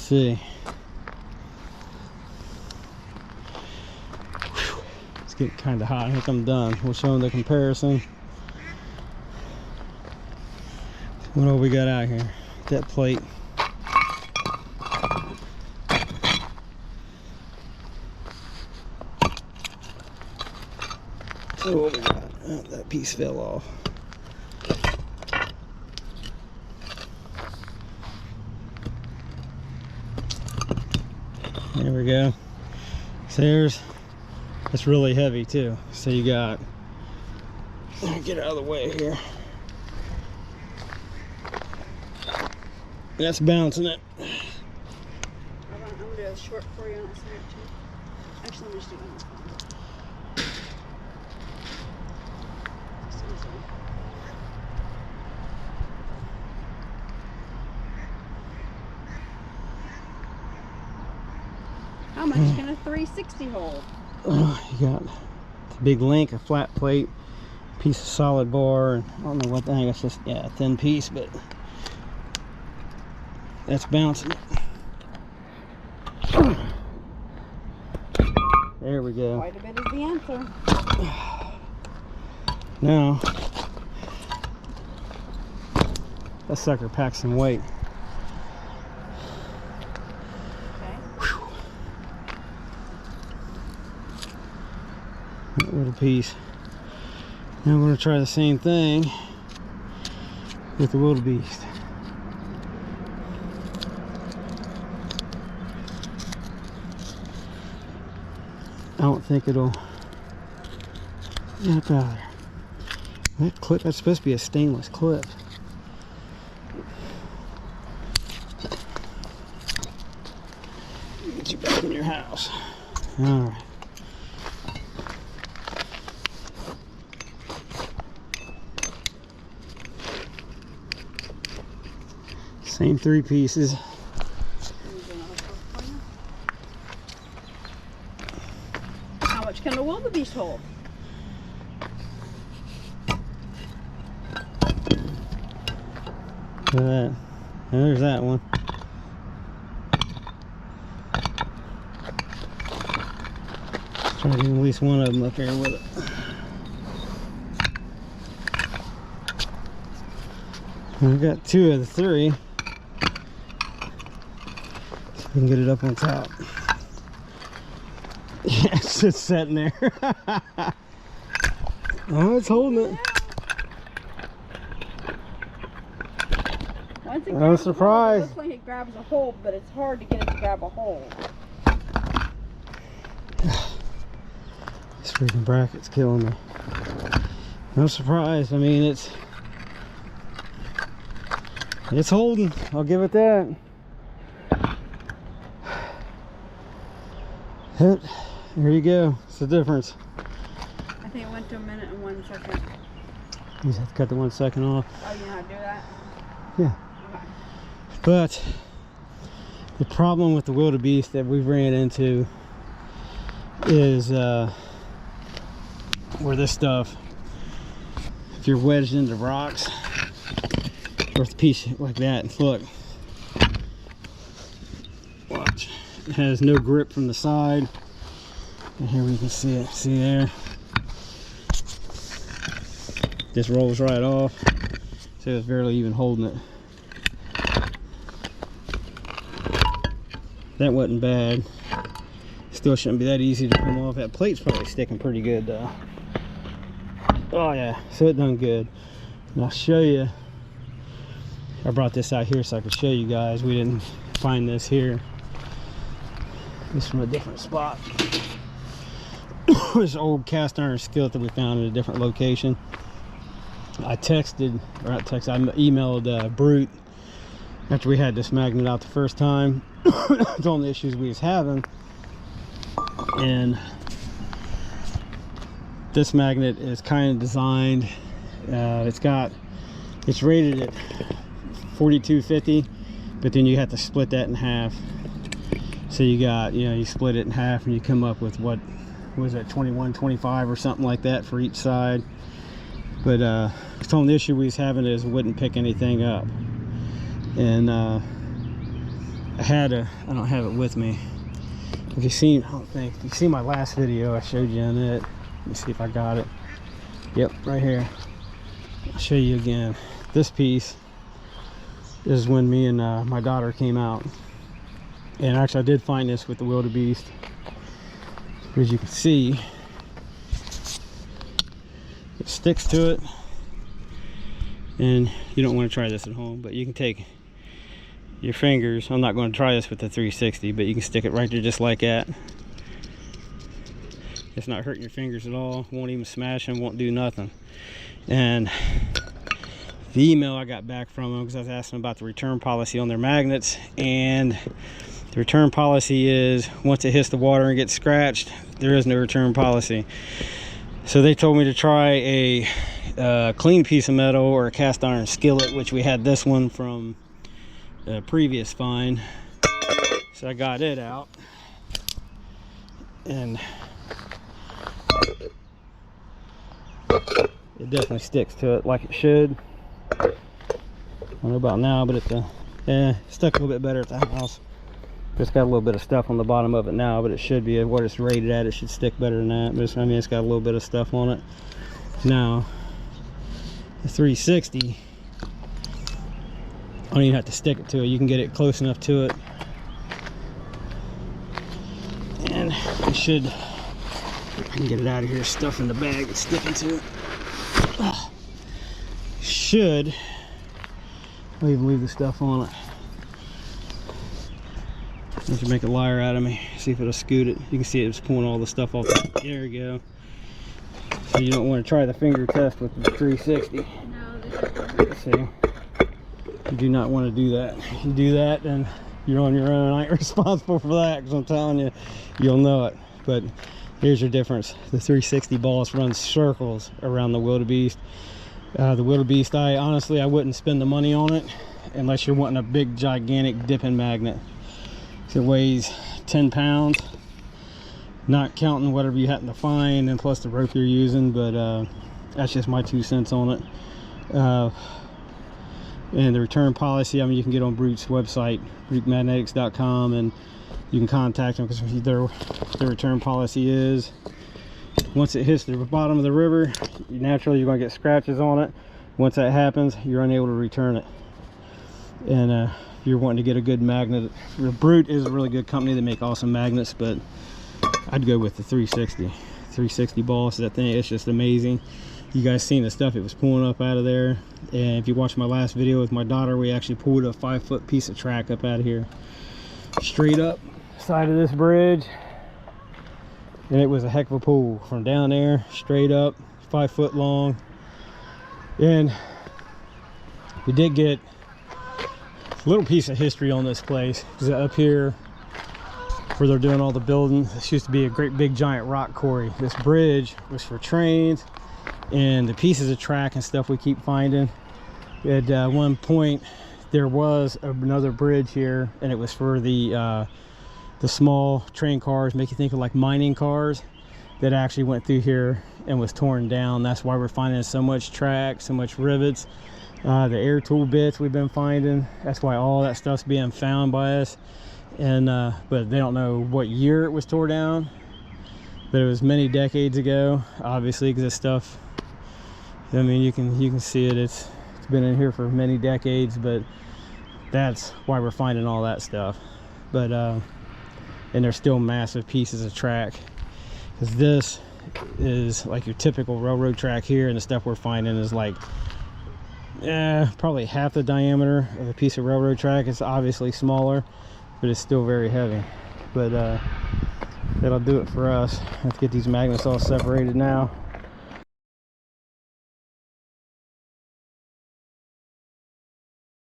see. Whew. It's getting kind of hot. I think I'm done. We'll show them the comparison. What all we got out here? That plate. So what we got? Oh, that piece fell off. There we go. So that's really heavy too. So you got, get out of the way here. That's bouncing it. I'm gonna do a short for you and I'll send it to you. Actually, I'm just doing this one. How much can a 360 hold? You got a big link, a flat plate, piece of solid bar, and I don't know what the thing. It's just, yeah, a thin piece, but that's bouncing it. There we go. Quite a bit is the answer. Now that sucker packs some weight. That little piece. Now I'm going to try the same thing with the wildebeest. I don't think it'll get out there. That clip, that's supposed to be a stainless clip. Get you back in your house. All right. Same three pieces. How much can the wildebeest hold? Look at that. And there's that one. Try to get at least one of them up here with it. We've got two of the three. So we can get it up on top. Yeah, it's just sitting there. Oh, it's holding it. I was surprised. It looks like it grabs a hold, but it's hard to get it to grab a hold. This freaking bracket's killing me. No surprise. I mean, it's holding. I'll give it that. Hit. There you go. It's the difference. I think it went to a minute and 1 second. You just have to cut the 1 second off. Oh, you know how to do that? Yeah. Okay. But the problem with the wildebeest that we've ran into is where this stuff, if you're wedged into rocks or with a piece like that, look, watch, it has no grip from the side, and here we can see it. See there, just rolls right off, so it's barely even holding it. That wasn't bad. Still shouldn't be that easy to come off. That plate's probably sticking pretty good though. Oh yeah, so it done good. And I'll show you. I brought this out here so I could show you guys. We didn't find this here. This from a different spot. This old cast iron skillet that we found at a different location. I texted, or not texted, I emailed Brute after we had this magnet out the first time. Told him the issues we was having, and this magnet is kind of designed, it's rated at 4250, but then you have to split that in half. So you got, you split it in half and you come up with what was that, 2125 or something like that for each side. But I told him the issue we was having is it wouldn't pick anything up, and I don't have it with me. If you seen, I don't think, if you see my last video I showed you on it. Let me see if I got it. Yep, right here. I'll show you again. This piece is when me and my daughter came out. And actually I did find this with the wildebeest. As you can see, it sticks to it. And you don't want to try this at home, but you can take your fingers. I'm not going to try this with the 360, but you can stick it right there just like that. It's not hurting your fingers at all. Won't even smash them, won't do nothing. And the email I got back from them, because I was asking about the return policy on their magnets, and the return policy is once it hits the water and gets scratched, there is no return policy. So they told me to try a clean piece of metal or a cast iron skillet, which we had this one from a previous find. So I got it out, and it definitely sticks to it like it should. I don't know about now, but it stuck a little bit better at the house. It's got a little bit of stuff on the bottom of it now, but it should be what it's rated at. It should stick better than that. But I mean, it's got a little bit of stuff on it. Now, the 360, I don't even have to stick it to it. You can get it close enough to it, and it should. I can get it out of here. Stuff in the bag that's sticking to it. Should. I'll even leave the stuff on it. Let you make a liar out of me. See if it'll scoot it. You can see it's pulling all the stuff off. There we go. So you don't want to try the finger test with the 360. No, see, you do not want to do that. If you do that, then you're on your own. I ain't responsible for that, because I'm telling you, you'll know it. But here's your difference. The 360 balls run circles around the wildebeest. The wildebeest, honestly, I wouldn't spend the money on it unless you're wanting a big, gigantic dipping magnet. It weighs 10 pounds, not counting whatever you happen to find, and plus the rope you're using, but that's just my 2 cents on it. And the return policy, I mean, you can get on Brute's website, brutemagnetics.com, and you can contact them, because their return policy is once it hits the bottom of the river, naturally you're going to get scratches on it. Once that happens, you're unable to return it. And if you're wanting to get a good magnet, Brute is a really good company. They make awesome magnets, but I'd go with the 360 balls. That thing, it's just amazing. You guys seen the stuff it was pulling up out of there. And if you watched my last video with my daughter, we actually pulled a 5-foot piece of track up out of here, straight up side of this bridge. And it was a heck of a pull from down there straight up, 5 foot long. And we did get a little piece of history on this place, because up here where they're doing all the building, this used to be a great big giant rock quarry. This bridge was for trains and the pieces of track and stuff we keep finding. At one point there was another bridge here, and it was for the small train cars, make you think of like mining cars, that actually went through here and was torn down. That's why we're finding so much track, so much rivets. The air tool bits we've been finding, that's why all that stuff's being found by us. And but they don't know what year it was tore down, but it was many decades ago, obviously, because this stuff, I mean, you can see it, it's been in here for many decades, but that's why we're finding all that stuff. But and there's still massive pieces of track, because this is like your typical railroad track here, and the stuff we're finding is like probably half the diameter of a piece of railroad track. It's obviously smaller, but it's still very heavy. But that'll do it for us. I have to get these magnets all separated now.